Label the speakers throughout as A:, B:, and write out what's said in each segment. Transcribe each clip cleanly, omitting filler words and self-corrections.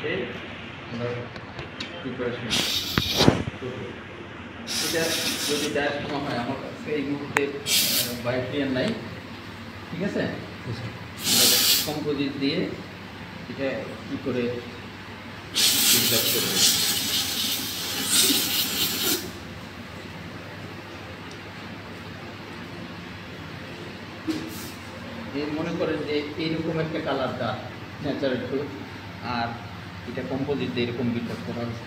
A: বসে আমরা প্রিপারেশন করবো। এটা যদি দেওয়ার সময় হয়, আমার কাছে এই মুহূর্তে বায়োফ্রিয়ান নাই, ঠিক আছে? কম্পোজিট দিয়ে এটা কী করে ফিল্টার করবো। মনে করেন যে এইরকম একটা কালারটা ন্যাচারাল ট্রুথ, আর এটা কম্পোজিট দিয়ে এরকম বিল্ড করা হয়েছে।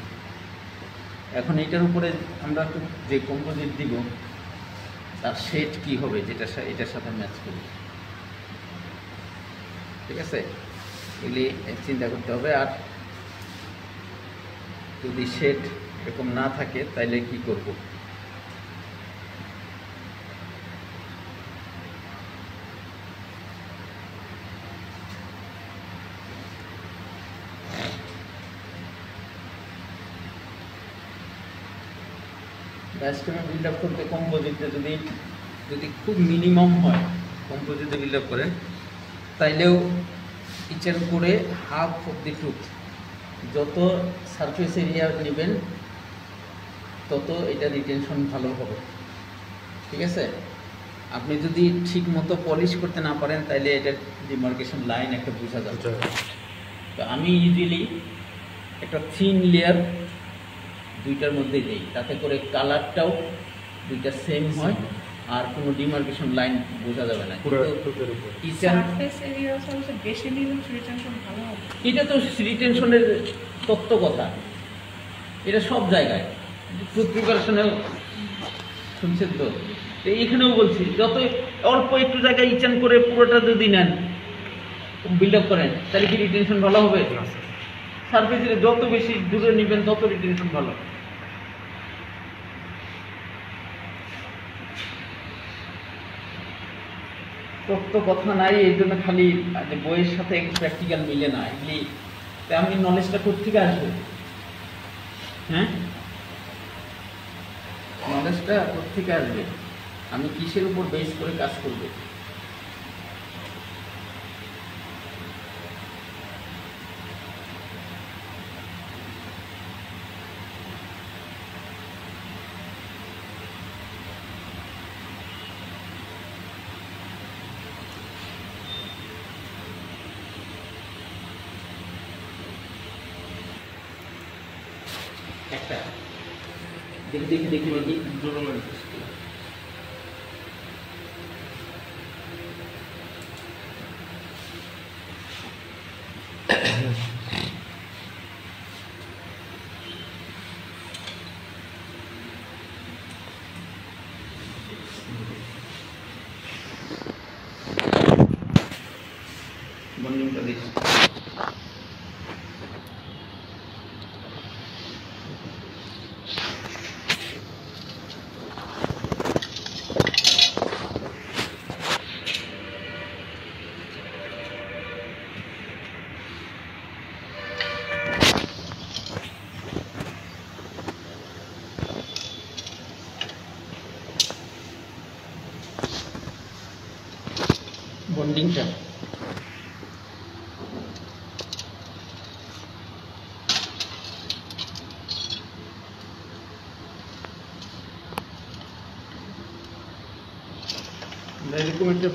A: এখন এটার উপরে আমরা যে কম্পোজিট দিব তার শেড কি হবে, যেটা এটার সাথে ম্যাচ করবে, ঠিক আছে? এগুলি চিন্তা করতে হবে। আর যদি শেড এরকম না থাকে তাইলে কি করব? ব্যাস্টমে বিল্ড আপ করতে কম্পোজিটে যদি খুব মিনিমাম হয়, কম্পোজিটে বিল্ড আপ করেন, তাইলেও ইচের করে হাফ অফ দি টুথ, যত সারফেস এরিয়া নেবেন তত এটা রিটেনশন ভালো হবে, ঠিক আছে? আপনি যদি ঠিক মতো পলিশ করতে না পারেন তাইলে এটার ডিমার্কেশন লাইন একটা বোঝা যাবে। তো আমি ইজিলি একটা থিন লেয়ার দুইটার মধ্যে দিই, তাতে করে কালারটাও দুইটা সেম হয় আর কোনো ডিমার্কেশন লাইন বোঝা যাবে না। এটা তো রিটেনশনের তত্ত্ব কথা, এটা সব জায়গায় টুথ প্রিপারেশনেও শুনছেন তো, এইখানেও বলছি, যত অল্প একটু জায়গায় ইচান করে পুরোটা যদি নেন বিল্ড আপ করেন তাহলে কি রিটেনশন ভালো হবে? সারফেসে যত বেশি দূরে নেবেন তত রিটেনশন ভালো। তত্ত্ব কথা নাই, এই জন্য খালি বইয়ের সাথে প্র্যাকটিক্যাল মিলে না। এগুলি আমি নলেজটা কোথেকে আসবে? হ্যাঁ, নলেজটা কোথেকে আসবে? আমি কিসের উপর বেস করে কাজ করব? একটা দেখি বন্ডিংটা দেখি। বন্ডিংটা এরকম একটা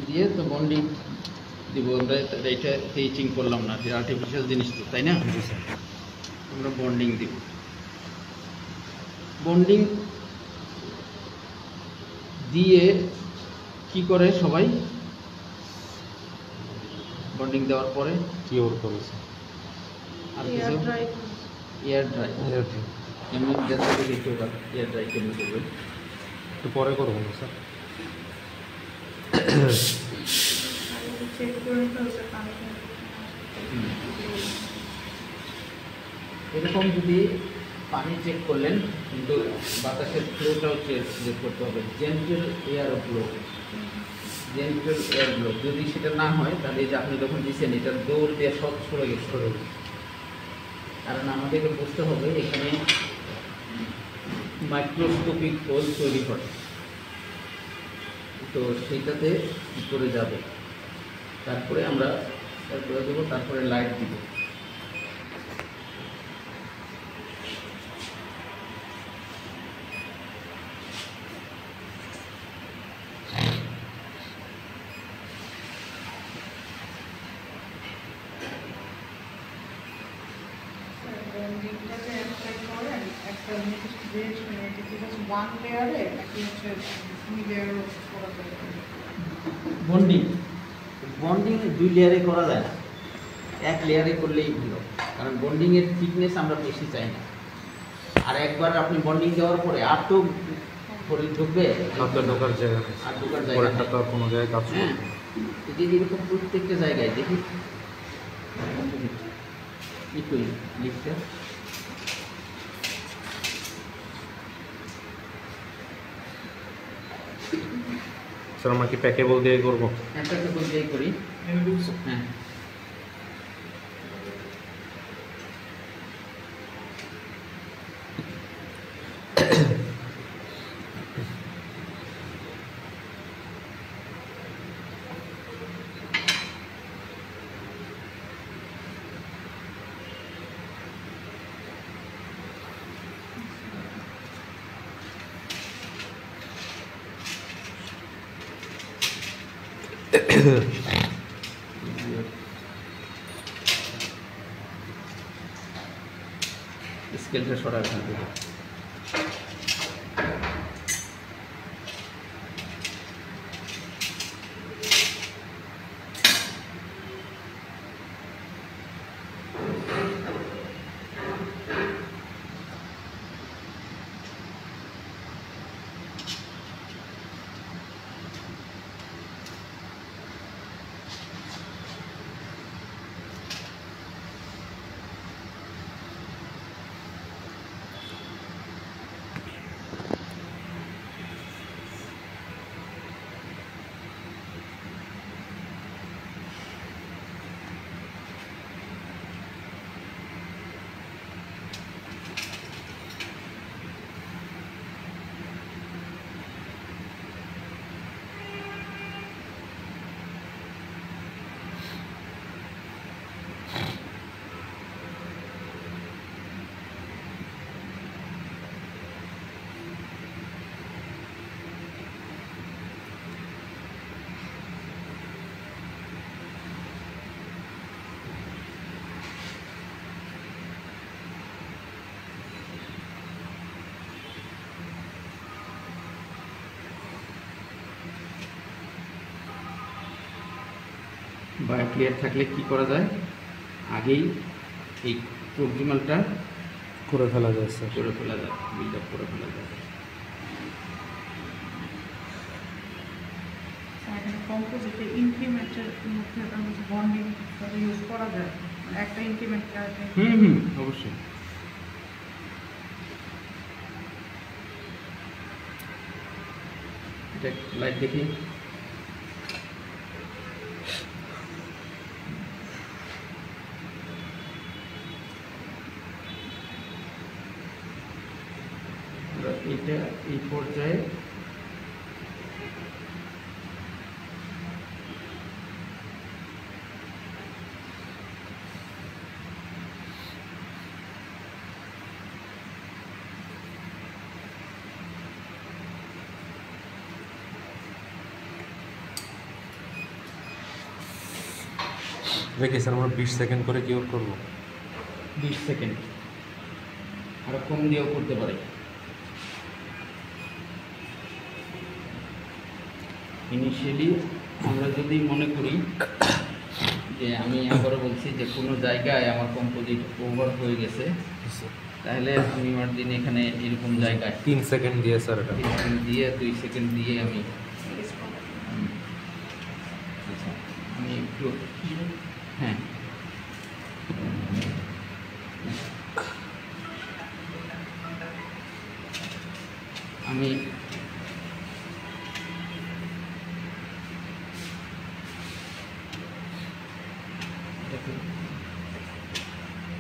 A: দিয়ে তো বন্ডিং দিব আমরা, এইটা টেচিং করলাম না, আর্টিফিশিয়াল জিনিস তো, তাই না? আমরা বন্ডিং দিব। বন্ডিং দিয়ে কি করে সবাই? বন্ডিং দেওয়ার পরে
B: কিওর করেছে
A: আর কিছু এয়ার ড্রাই এমনি এয়ার ড্রাই কেমন করবেন
B: একটু পরে করবো স্যার।
A: এরকম যদি পানি চেক করলেন, কিন্তু বাতাসের ফ্লোটাও চেক করতে হবে, gentle air flow, gentle air flow. যদি সেটা না হয় তাহলে যে আপনি যখন দিচ্ছেন এটা দৌড় দিয়ে সব সরে গেছে। কারণ আমাদেরকে বুঝতে হবে এখানে মাইক্রোস্কোপিক হোল তৈরি হয়, তো সেইটাতে কী করে যাবে, তারপরে আমরা করে দেবো, তারপরে লাইট দিব। বন্ডিং বন্ডিং 2 লেয়ারে করা যায় না, 1 লেয়ারে করলেই ভালো, কারণ বন্ডিংয়ের থিকনেস আমরা বেশি চাই না। আর একবার আপনি বন্ডিং দেওয়ার পরে আর তো শরীর ঢুকবে,
B: আপনার ঢোকার জায়গা নেই,
A: আর ঢোকার জায়গা
B: পরেরটা
A: নেই।
B: তো আর কোনো জায়গায় কাজ করবে
A: হ্যাঁ,
B: না।
A: এই যে এরকম প্রত্যেকটা জায়গায় দেখি একটু লিখতে
B: স্যার আমরা কি প্যাকেবল দিয়ে করবো?
A: একটা বলতে করি। হ্যাঁ, স্কেলটা সরা এখান থেকে। বা ক্লিয়ার থাকলে কি করা যায়, আগেই এই প্রক্সিমালটা
B: করে ফেলা যায় স্যার।
A: করে ফেলা যায়, বিল্ড আপ করে ফেলা যায়।
C: কম্পোজিটে ইনক্রিমেন্টের মধ্যে বন্ডিং ইউজ করা যায়, একটা ইনক্রিমেন্ট
A: অবশ্যই। এটা লাইট দেখি। এটা এই পর্যায়ে
B: দেখি স্যার আমরা 20 সেকেন্ড করে কিওর করবো।
A: 20 সেকেন্ড, আরো কম দিয়েও করতে পারি। ইনিশিয়ালি আমরা যদি মনে করি যে, আমি আবারও বলছি যে কোনো জায়গায় আমার কম্পোজিট ওভার হয়ে গেছে, তাহলে আমি মার্জিন এখানে এরকম জায়গায়
B: 3 সেকেন্ড দিয়ে স্যার এটা
A: 3 সেকেন্ড দিয়ে 2 সেকেন্ড দিয়ে আমি আচ্ছা, আমি একটু হ্যাঁ আমি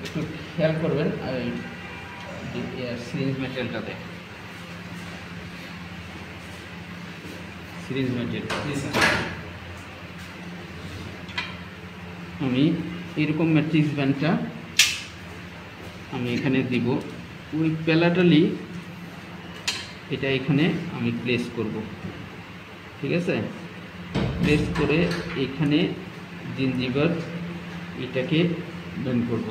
A: একটু খেয়াল করবেন সিরিঞ্জ মেটেরিয়ালটাতে, সিরিঞ্জ মেটেরিয়াল আমি এরকম ম্যাট্রিক্স ব্যান্ডটা আমি এখানে দিব, ওই প্যালাটালি এটা এখানে আমি প্লেস করব, ঠিক আছে? প্লেস করে এখানে জিঞ্জিভার এটাকে বেন্ড করব,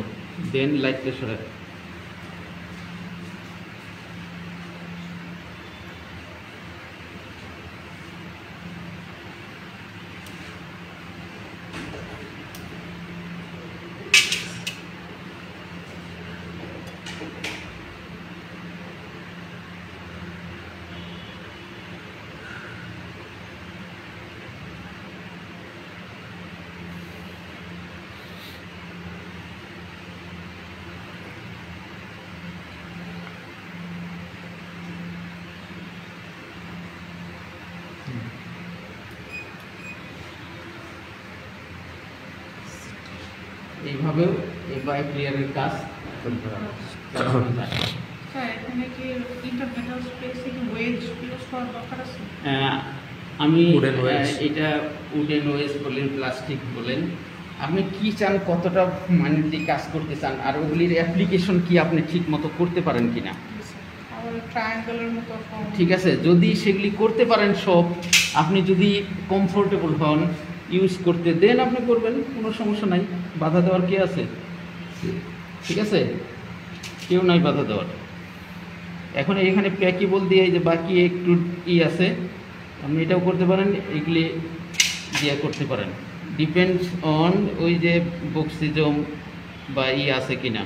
A: দেন লাইটটা সরাই। এইভাবেও এই বাইক ক্লিয়ারের কাজ চালানো যায়।
C: স্যার এখানে কি ইন্টারমেটাল স্পেসিং ওয়েজ ইউজ করার দরকার আছে?
A: আমি
B: Wooden wedge।
A: এটা উডেন ওয়েজ বলেন, প্লাস্টিক বলেন, আপনি কি চান, কতটা মাইন্ডলি কাজ করতে চান, আর ওগুলির অ্যাপ্লিকেশন কি আপনি ঠিক মতো করতে পারেন কিনা।
C: আবার ট্রায়াঙ্গেলের মতো form।
A: ঠিক আছে, যদি সেগুলি করতে পারেন সব, আপনি যদি কমফোর্টেবল হন ইউজ করতে, দেন আপনি করবেন, কোনো সমস্যা নাই। বাধা দেওয়ার কে আছে? ঠিক আছে, কেউ নাই বাধা দেওয়ার। এখন এখানে প্যাকেবল দিয়ে এই যে বাকি একটু আছে, আপনি এটাও করতে পারেন, এগুলি দিয়ে করতে পারেন, ডিপেন্ডস অন ওই যে বক্সিজম বা আছে কিনা।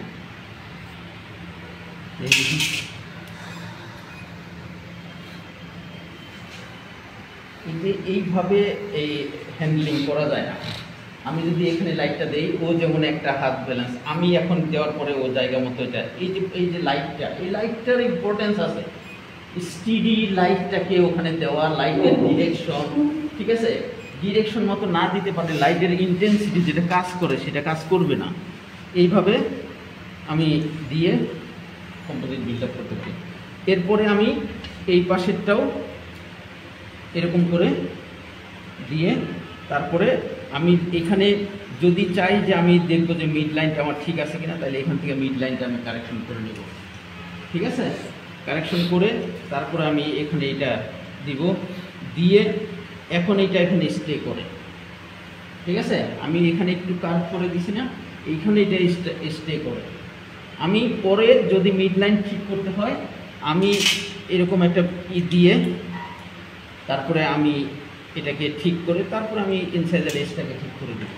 A: এই যে এইভাবে এই হ্যান্ডলিং করা যায় না। আমি যদি এখানে লাইটটা দেই, ও যেমন একটা হাত ব্যালেন্স, আমি এখন দেওয়ার পরে ও জায়গা মতো এটা, এই যে লাইটটা, এই লাইটটার ইম্পর্টেন্স আছে। স্টিডি লাইটটাকে ওখানে দেওয়া, লাইটের ডিরেকশন, ঠিক আছে, ডিরেকশন মতো না দিতে পারলে লাইটের ইন্টেন্সিটি যেটা কাজ করে সেটা কাজ করবে না। এইভাবে আমি দিয়ে কম্পোজিট বিল্ড আপ করতে পারি। এরপরে আমি এই পাশেরটাও এরকম করে দিয়ে, তারপরে আমি এখানে যদি চাই যে আমি দেখবো যে মিড লাইনটা আমার ঠিক আছে কিনা, তাহলে এখান থেকে মিড লাইনটা আমি কারেকশন করে নেব, ঠিক আছে? কারেকশন করে তারপরে আমি এখানে এটা দিব, দিয়ে এখন এটা এখানে স্টে করে, ঠিক আছে? আমি এখানে একটু কার্ভ করে দিছি না, এইখানে এটা স্টে করে। আমি পরে যদি মিড লাইন ঠিক করতে হয়, আমি এরকম একটা দিয়ে তারপরে আমি এটাকে ঠিক করে তারপরে আমি ইনসাইডের এজটাকে ঠিক করে দেব।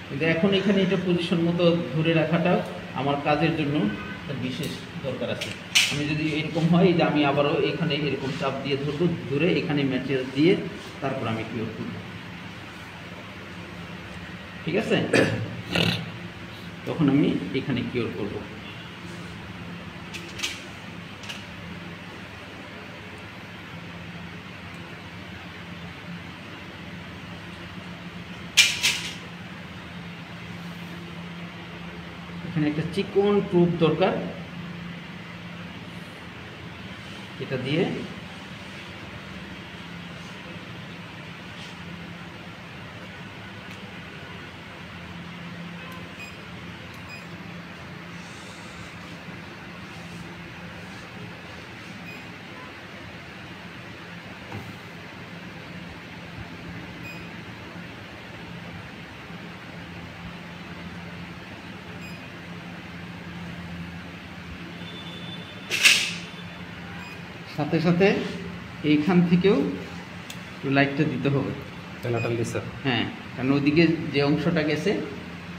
A: কিন্তু এখন এখানে এটা পজিশন মতো ধরে রাখাটাও আমার কাজের জন্য বিশেষ দরকার আছে। আমি যদি এরকম হয় যে আমি আবারও এখানে এরকম চাপ দিয়ে ধরবো, ধরে এখানে ম্যাটেরিয়াল দিয়ে তারপর আমি কিওর করব, ঠিক আছে? তখন আমি এখানে কিওর করব। এখানে একটা চিকন প্রুফ দরকার, এটা দিয়ে সাথে সাথে এইখান থেকেও লাইটটা দিতে হবে,
B: প্যালাটাল দিছে।
A: হ্যাঁ, কারণ ওদিকে যে অংশটা গেছে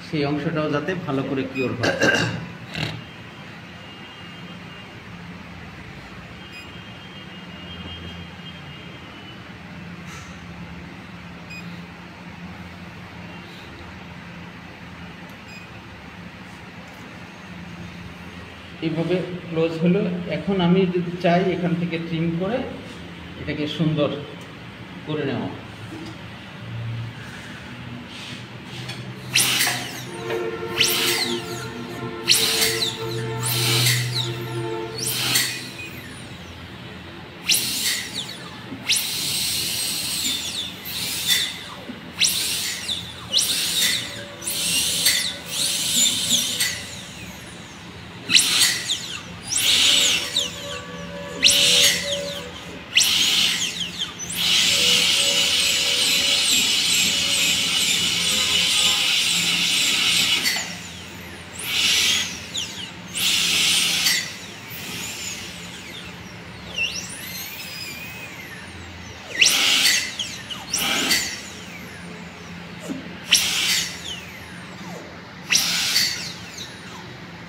A: সেই অংশটাও যাতে ভালো করে কিওর হয়। এইভাবে ক্লোজ হলো। এখন আমি যদি চাই এখান থেকে ট্রিম করে এটাকে সুন্দর করে নেওয়া,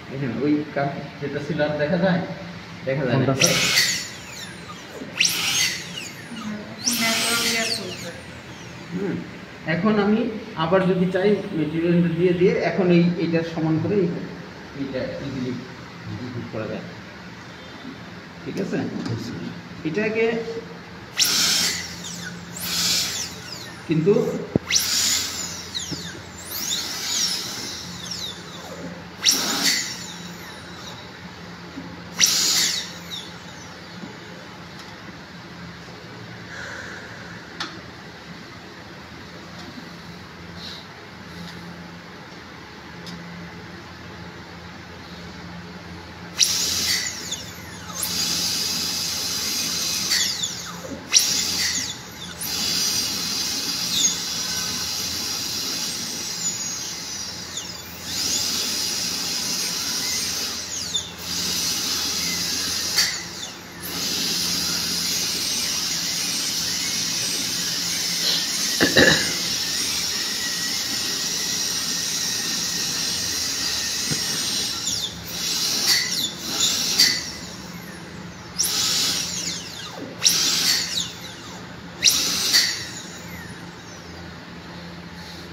A: দেখেন ওই কাঠ যেটা ছিল আর দেখা যায় না।
B: কোনটা স্যার?
C: ন্যাচারাল গ্যাস হচ্ছে।
A: হুম। এখন আমি আবার যদি চাই মেটেরিয়ালটা দিয়ে এখন এইটার সমান করে এইটা ইজিলি ইউজ করা যায়। ঠিক আছে, এটাকে কিন্তু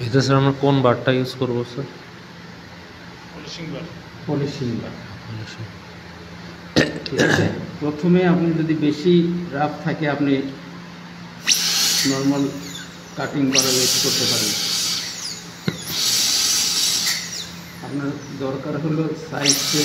B: এটা স্যার আমরা কোন বারটা ইউজ করবো স্যার?
A: পলিশিং বার। ঠিক আছে, প্রথমে আপনি যদি বেশি রাফ থাকে আপনি নর্মাল কাটিং করা ইউজ করতে পারেন। আপনার দরকার হলো সাইজে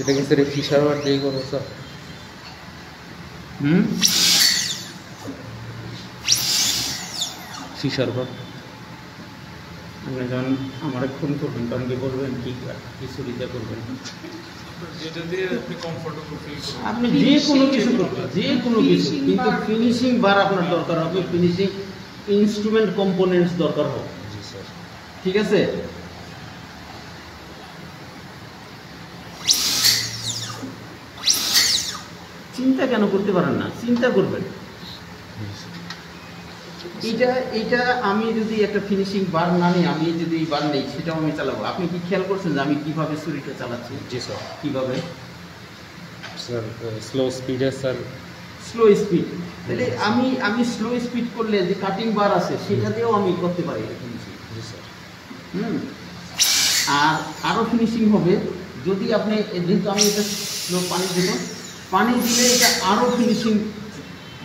B: এটা কি স্যার ফিশার বার দিয়ে করবো স্যার? ফিশার বার
A: আপনি যখন আমার ফোন করবেন তখন কি করবেন, কি সুবিধা করবেন?
D: যেটা দিয়ে আপনি কমফোর্টেবল ফিল করবেন।
A: আপনি যে কোনো কিছু করবেন, যে কোনো কিছু, কিন্তু ফিনিশিং বার আপনার দরকার হবে, ফিনিশিং ইনস্ট্রুমেন্ট কম্পোনেন্টস দরকার হবে।
B: জি স্যার।
A: ঠিক আছে, চিন্তা কেন করতে পারেন না? চিন্তা করবেন। এইটা আমি যদি একটা ফিনিশিং বার না নিই, আমি যদি বার নেই সেটাও আমি চালাবো। আপনি কি খেয়াল করছেন যে আমি কিভাবে ছুরিটা চালাচ্ছি?
B: জি স্যার।
A: কিভাবে?
B: স্যার স্লো স্পিডে স্যার।
A: Slow speed. তাহলে আমি স্লো স্পিড করলে যে কাটিং বার আছে সেটা দিয়েও আমি করতে পারি ফিনিশিং।
B: জি স্যার।
A: আর আরও ফিনিশিং হবে যদি আপনি, যেহেতু আমি এটা স্লো পানি দেব, পানি দিলে এটা আরও ফিনিশিং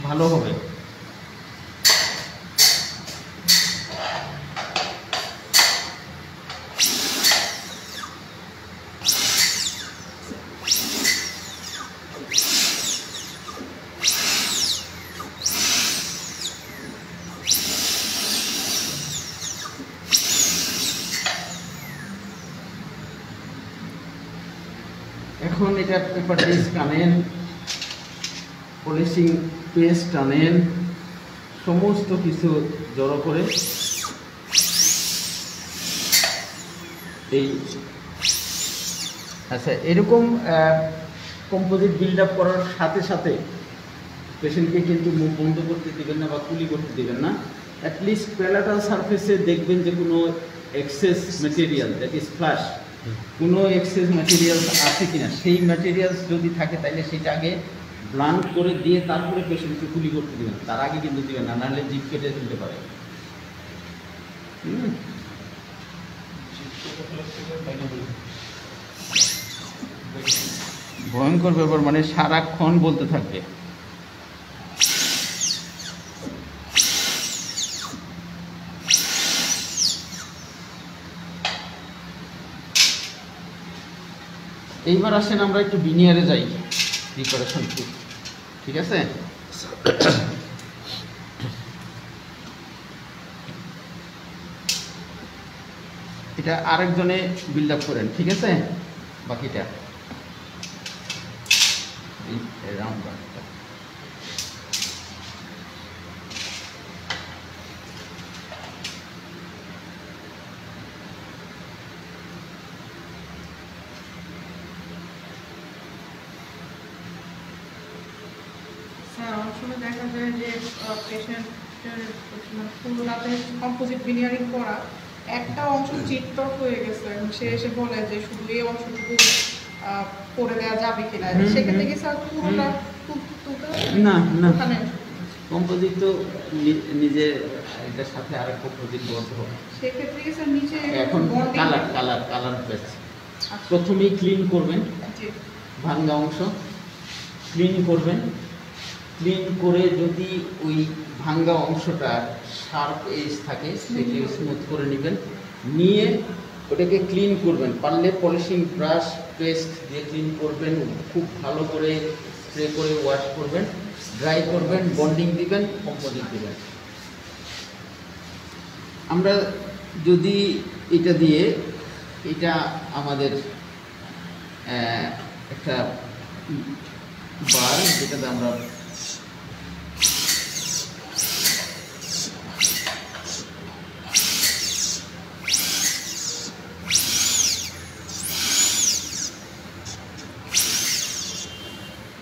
A: ভালো হবে। এখন এটা পেপার ডিস্ক আনেন, পলিশিং পেস্ট আনেন, সমস্ত কিছু জড়ো করে এই আচ্ছা এরকম কম্পোজিট বিল্ড আপ করার সাথে সাথে পেশেন্টকে কিন্তু মুখ বন্ধ করতে দেবেন না বা কুলি করতে দেবেন না। অ্যাটলিস্ট প্যালাটাল সারফেসে দেখবেন যে কোনো excess material, that is flush, কোনো এক্সেস ম্যাটেরিয়াল আছে কিনা। সেই ম্যাটেরিয়ালস যদি থাকে তাহলে সেটা আগে ব্লান্ট করে দিয়ে তারপরে পেশেন্টকে কুলি করতে দেবেন, তার আগে কিন্তু দেবেন না, নাহলে জিভ কেটে ফেলতে পারে। ভয়ঙ্কর ব্যাপার, মানে সারাক্ষণ বলতে থাকবে। এইবার আসেন আমরা একটু বিনিয়ারে যাই প্রিপারেশন, ঠিক আছে? এটা আরেকজনে বিল্ড আপ করেন, ঠিক আছে? বাকিটা এই রাউন্ড বারটা
C: স্যার অনেক সময় দেখা যায় যে পেশেন্টের পুরো রাতে কম্পোজিট বিনিয়ারিং করা একটা অংশ চিত্তক হয়ে গেছে এবং সে এসে বলে যে শুধু এই অংশটুকু করে দেওয়া যাবে কিনা, সেক্ষেত্রে কি স্যার পুরোটা তুলতে হবে?
A: না না,
C: ওখানে
A: কম্পোজিট তো নিজে এটার সাথে আরেক কম্পোজিট বলতে হবে।
C: সেক্ষেত্রে কি স্যার নিচে
A: এখন
C: bonding-
A: কালার পেস্ট
C: আচ্ছা,
A: প্রথমেই ক্লিন করবেন,
C: জি,
A: ভাঙ্গা অংশ ক্লিন করবেন। ক্লিন করে যদি ওই ভাঙ্গা অংশটা শার্প এজ থাকে সেটাকে স্মুথ করে নেবেন, নিয়ে ওটাকে ক্লিন করবেন। পারলে পলিশিং ব্রাশ পেস্ট দিয়ে ক্লিন করবেন, খুব ভালো করে স্প্রে করে ওয়াশ করবেন, ড্রাই করবেন, বন্ডিং দিবেন, কম্পোজিট দিবেন। আমরা যদি এটা দিয়ে, এটা আমাদের একটা বার, যেটাতে আমরা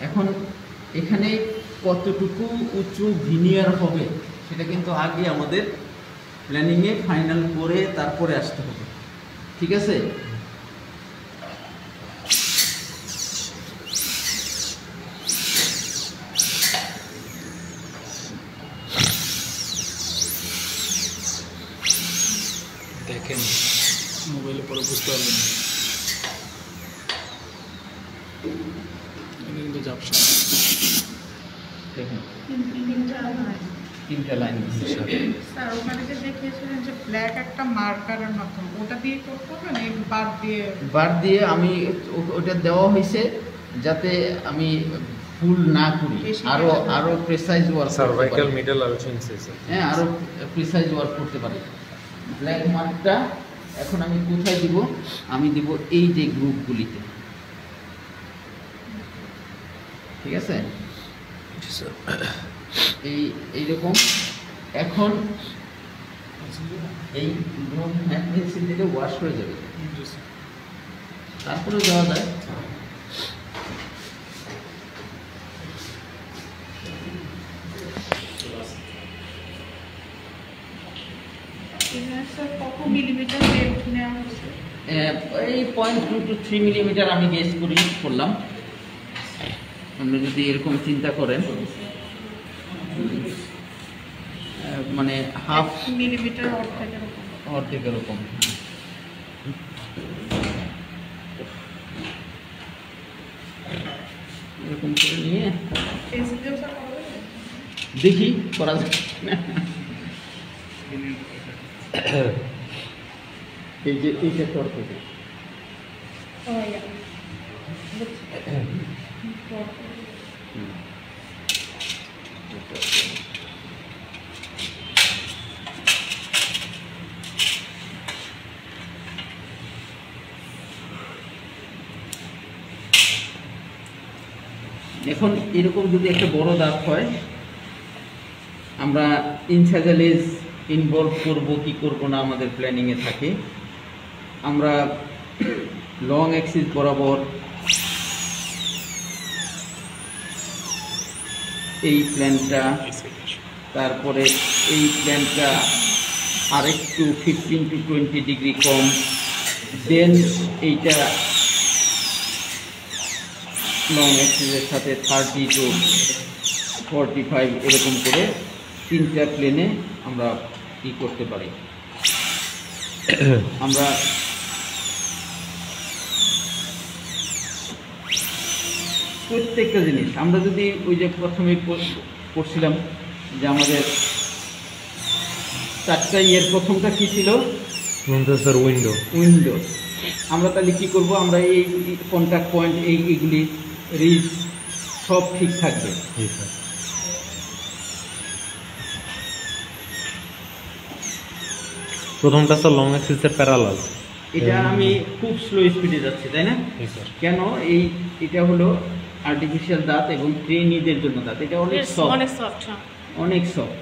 A: এখন এখানে কতটুকু উঁচু ভিনিয়ার হবে সেটা কিন্তু আগে আমাদের প্ল্যানিংয়ে ফাইনাল করে তারপরে আসতে হবে, ঠিক আছে?
D: দেখেন মোবাইলে পরে বুঝতে পারবেন, এটা কিন্তু ঝাপসা।
A: দেখুন
C: তিনটা line।
A: তিনটা লাইন
C: স্যার ওখানে যে দেখিয়েছিলেন যে ব্ল্যাক একটা মার্কারের মাধ্যমে, ওটা দিয়ে করতে হবে না এই বার দিয়ে?
A: বার দিয়ে আমি ওটা দেওয়া হয়েছে যাতে আমি ফুল না করি, আরো প্রেসাইজ ওয়ার্ক
B: সার্ভাইকাল মিডল আর চেঞ্জেস।
A: হ্যাঁ, আরো প্রিসাইজ ওয়ার্ক করতে পারি। ব্ল্যাক মার্কটা এখন আমি কোথায় দিব? আমি দিব এই যে গ্রুপগুলিতে, ঠিক আছে? এইরকম এখন এই গ্রুপ পেন্সিল দিলে ওয়াশ হয়ে যাবে, তারপরে দেওয়া যায়।
C: স্যার কত মিলিমিটার ডেপথ নেওয়া হয়েছে?
A: এই 0.2 to 3 মিলিমিটার আমি গেস করলাম। আপনি যদি এরকম চিন্তা করেন, মানে হাফ
C: মিলিমিটার
A: অর্ধেক এরকম। এরকম করে নিয়ে
C: পেন্সিল দিয়ে স্যার হবে?
A: দেখি করা যায় কিনা। এই যে এইটা তর থেকে
C: ও ইয়া
A: এখন এরকম যদি একটা বড় দাঁত হয়, আমরা ইনসাইজাল এজ ইনভলভ করব কি করব না আমাদের প্ল্যানিংয়ে থাকে। আমরা লং অ্যাক্সিস বরাবর এই প্ল্যানটা, তারপরে এই প্ল্যানটা আরেকটু 15 to 20 ডিগ্রি কম, দেন এইটা লং অ্যাক্সিসের সাথে 30 to 45 এরকম করে 3টা প্লেনে আমরা কি করতে পারি। আমরা প্রত্যেকটা জিনিস আমরা যদি ওই যে প্রথমে পড়ছিলাম যে আমাদের 4টা ইয়ের প্রথমটা কি ছিল,
B: স্যার উইন্ডো।
A: আমরা তাহলে কি করব, আমরা এই কন্ট্যাক্ট পয়েন্ট এইগুলি রিচ সব ঠিক থাকবে।
B: জি স্যার। প্রথমটা স্যার লং অ্যাক্সিসের প্যারালাল।
A: এটা আমি খুব স্লো স্পিডে যাচ্ছি, তাই না?
B: জি স্যার।
A: কেন, এটা হলো আর্টিফিশিয়াল দাঁত এবং ট্রেনিদের জন্য দাঁত, এটা অনেক সফট,
C: অনেক সফট।
A: অনেক সফট।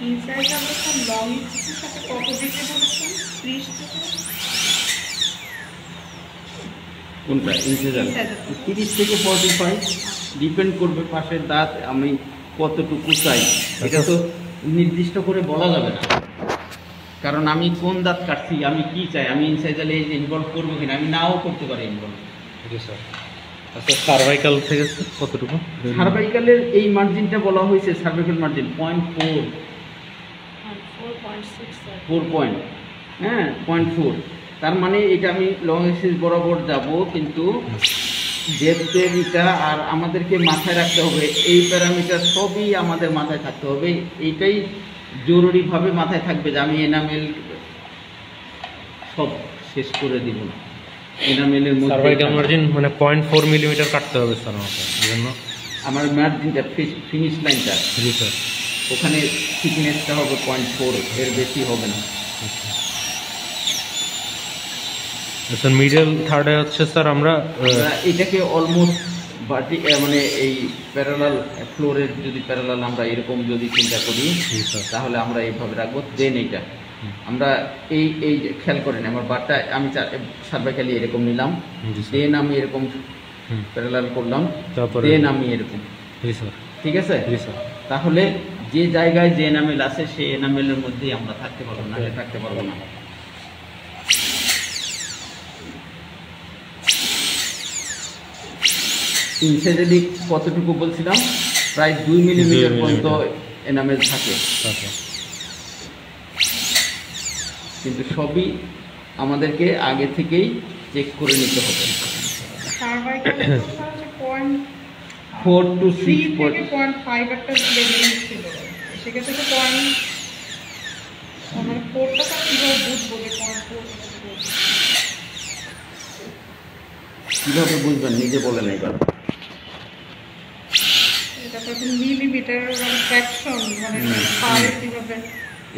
C: ইনসাইড আমরা তো লং এক্সিসের সাথে কত ডিগ্রি বলেছেন? 30 থেকে
A: কোনটা ইনসাইজাল? 30 থেকে 45 ডিপেন্ড করবে পাশের দাঁত আমি কতটুকু চাই, এটা তো নির্দিষ্ট করে বলা যাবে না, কারণ আমি কোন দাঁত কাটছি, আমি কি চাই, আমি ইনসাইজালে ইনভলভ করবো কিনা, আমি নাও করতে পারি ইনভলভ।
B: জি স্যার। আচ্ছা সার্ভাইকাল থেকে কতটুকু?
A: সার্ভাইকালের এই মার্জিনটা বলা হয়েছে, সার্ভাইকাল মার্জিন 0.4, 4 পয়েন্ট, হ্যাঁ 0.4। তার মানে এটা আমি লং অ্যাক্সিস বরাবর যাব, কিন্তু ডেপথের এটা আর আমাদেরকে মাথায় রাখতে হবে, এই প্যারামিটার সবই আমাদের মাথায় থাকতে হবে। এইটাই জরুরিভাবে মাথায় থাকবে যে আমি এনামেল সব শেষ করে দিব না, এনামেলের মধ্যে
B: সার্ভাইকাল মার্জিন মানে 0.4 মিলিমিটার কাটতে হবে স্যার আমাকে, এজন্য
A: আমার মার্জিনটা ফিনিশ লাইনটা,
B: জি স্যার,
A: ওখানে থিকনেসটা হবে 0.4, এর বেশি হবে না।
B: স্যার মিডল থার্ডে হচ্ছে স্যার আমরা
A: এটাকে অলমোস্ট মানে এই প্যারালাল ফ্লোরের যদি প্যারালাল আমরা এরকম যদি চিন্তা করি তাহলে আমরা এইভাবে রাখবো। দেন এইটা আমরা এই যে খেয়াল করেন আমার বারটা আমি সার্ভাইকালি এরকম নিলাম, দেন আমি এরকম প্যারালাল করলাম, দেন আমি এরকম, ঠিক আছে? তাহলে যে জায়গায় যে এনামেল আছে সেই এনামেলের মধ্যেই আমরা থাকতে পারবো, না থাকতে পারবো না। ইনসাইডে কতটুকু বলছিলাম, প্রায় 2 মিলিমিটার পর্যন্ত এনামেল থাকে, কিন্তু সবই আমাদেরকে আগে থেকেই চেক করে নিতে হবে। 4 to 6
C: 0.5 একটা লেভেল ছিল, সেক্ষেত্রে তো মানে 4টা কিভাবে বুঝবো যে 0.4
A: কিভাবে বুঝবেন নিজে বলেন এবার।
C: এটা তো মিলিমিটার মানে ফ্র্যাকশন মানে পারে কিভাবে?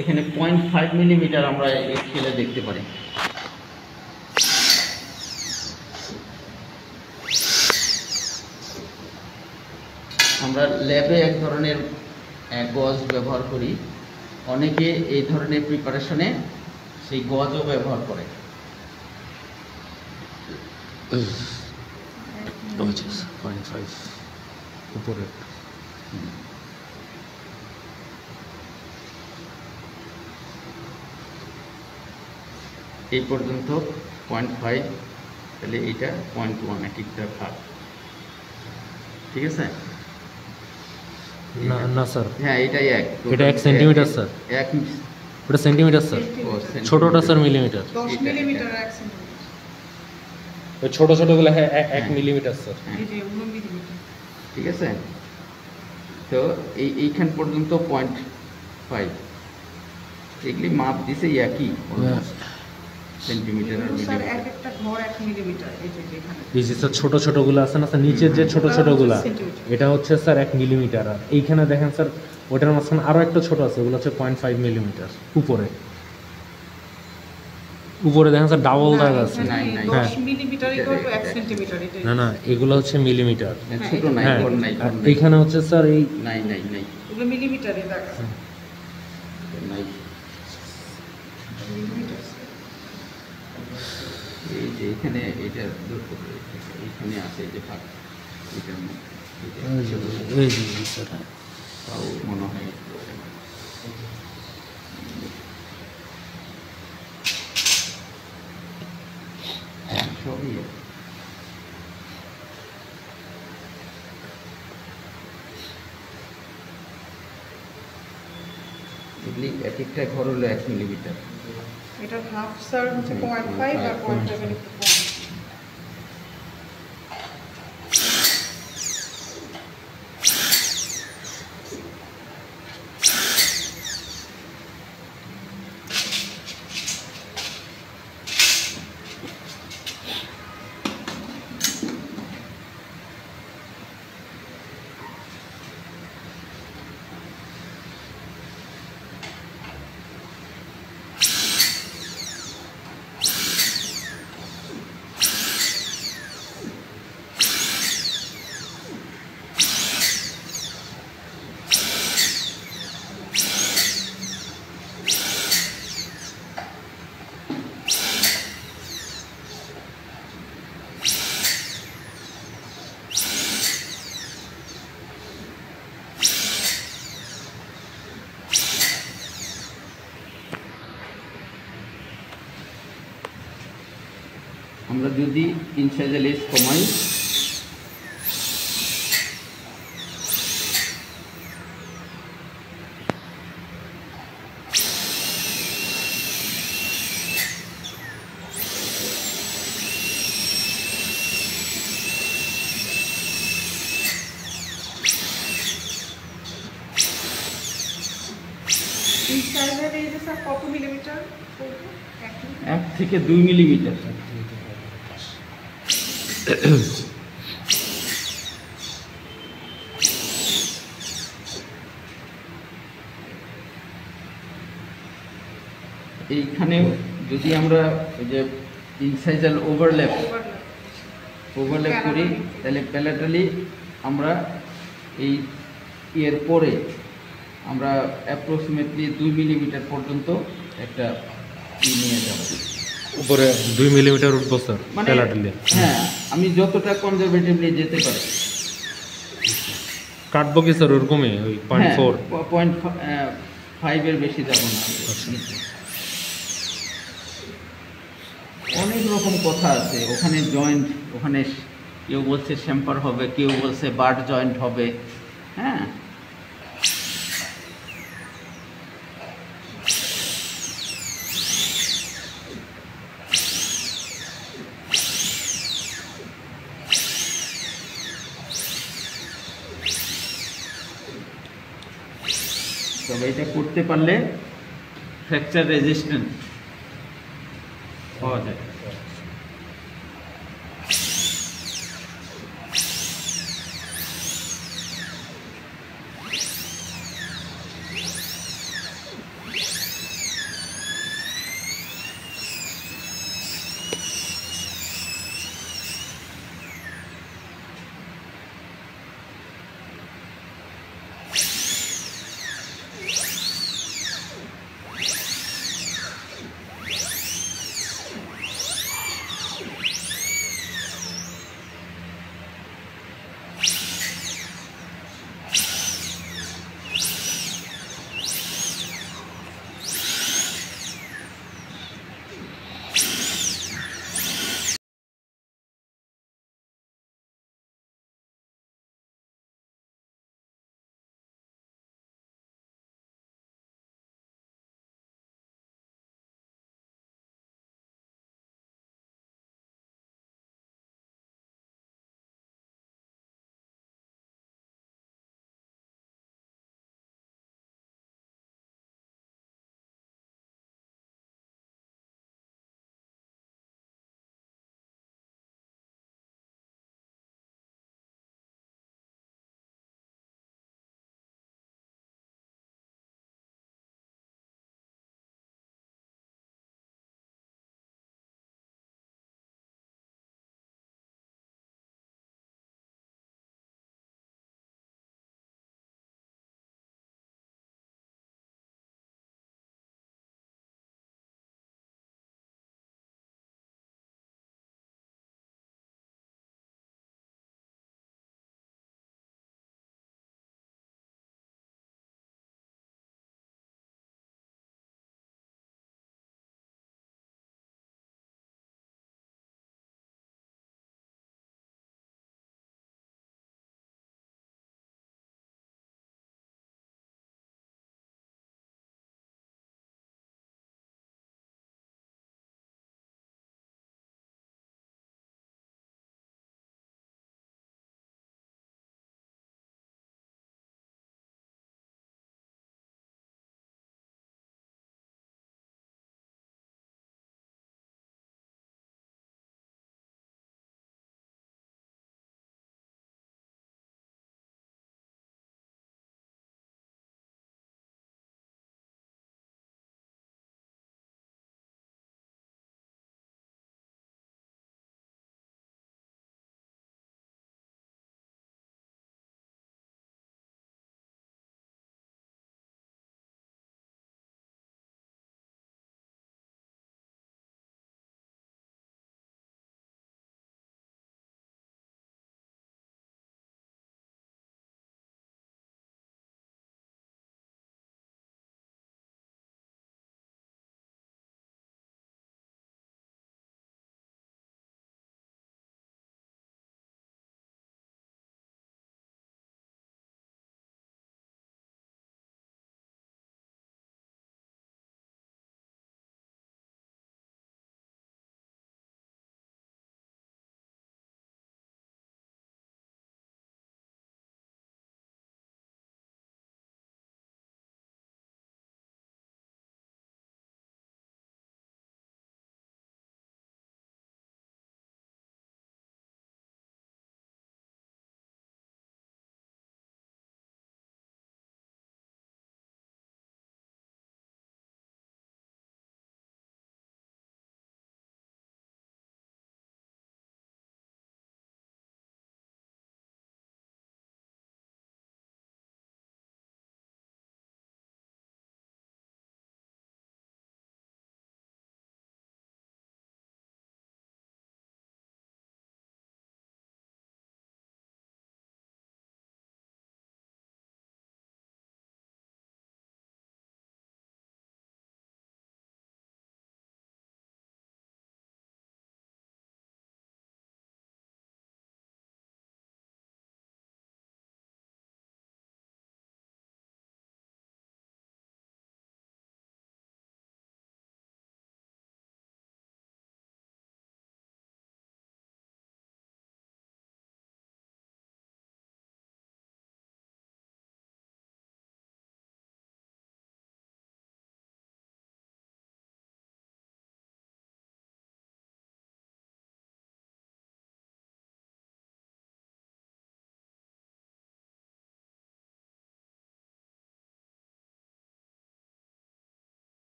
A: এখানে 0.5 মিলিমিটার আমরা এই স্কেলে দেখতে পারি। আমরা ল্যাবে এক ধরনের গজ ব্যবহার করি, অনেকে এই ধরনের প্রিপারেশনে সেই গজও ব্যবহার করে।
B: ওইটা 0.5 উপরে।
A: এই পর্যন্ত 0.5, তাহলে এইটা 0.1, একটা ভাগ, ঠিক আছে?
B: না না স্যার,
A: হ্যাঁ, এটাই এক।
B: এটা 1 সেন্টিমিটার স্যার।
A: এক
B: ওটা সেন্টিমিটার স্যার,
C: সেন্টিমিটার।
B: ছোটটা স্যার মিলিমিটার।
C: 10
A: এটা-
C: মিলিমিটার 1 সেন্টিমিটার।
B: ওই ছোট ছোটগুলো হ্যাঁ 1
A: হ্যাঁ।
B: Millimetre sir.
C: এই যে 9 মিলিমিটার।
A: ঠিক আছে? তো এইখান পর্যন্ত 0.5, এগুলি মাপ দিছে একই সেন্টিমিটার আর
C: এগুলো স্যার
A: মিলিমিটার।
C: এক একটা ঘর 1 মিলিমিটার। এই যে এখানে
B: এই যে স্যার ছোট ছোটগুলো আছে না স্যার, নিচের যে ছোট ছোটগুলা,
C: সেন্টিমিটার।
B: এটা হচ্ছে স্যার 1 মিলিমিটার। আর এইখানে দেখেন স্যার, ওটার মাঝখানে আরও একটা ছোট আছে, ওগুলো হচ্ছে 0.5 মিলিমিটার উপরে। উপরে দেখেন স্যার ডাবল দাগ আছে।
A: নাই, নাই।
C: 10 মিলিমিটার ইকুয়াল টু 1 সেন্টিমিটার। এটাই
B: না না, এগুলো হচ্ছে মিলিমিটার।
A: ছোট নাই,
B: হ্যাঁ,
A: ঘর নাই,
B: আর
A: ঘর নাই।
B: এইখানে হচ্ছে স্যার এই
A: নাই নাই নাই
C: এগুলো মিলিমিটারে দেখা
A: নাই।
C: মিলিমিটার।
A: এই যে এখানে এটা এইখানে আছে, এই যে ভাগ, এটার মধ্যে এটা
B: এই যে স্যার,
A: তাও মনে হয় সবই এক। এগুলি এক একটা ঘর হলো 1 মিলিমিটার।
C: এটা হাফ স্যার হচ্ছে 0.5 আর 0.5 এর একটু কম।
A: আমরা যদি ইনসাইজের লেস কমাই,
C: ইনসাইডের এই যে স্যার কত মিলিমিটার?
A: 1 থেকে 2 মিলিমিটার। এইখানে যদি আমরা ওই যে ইনসাইজাল ওভারল্যাপ করি, তাহলে প্যালাটালি আমরা এই এর পরে আমরা অ্যাপ্রক্সিমেটলি 2 মিলিমিটার পর্যন্ত একটা নিয়ে যাব।
B: উপরে 2 মিলিমিটার উঠবো স্যার
A: মানে
B: প্যালাটালি।
A: হ্যাঁ, আমি যতটা কনজারভেটিভলি যেতে পারি।
B: কাটবো কি স্যার ওরকমই ওই 0.4?
A: 0.5 এর বেশি যাব না। অনেক রকম কথা আছে ওখানে, জয়েন্ট ওখানে কেউ বলছে শ্যাম্পার হবে, কেউ বলছে বার্ড জয়েন্ট হবে। হ্যাঁ, তবে এটা করতে পারলে ফ্র্যাকচার রেজিস্ট্যান্ট পাওয়া যায়।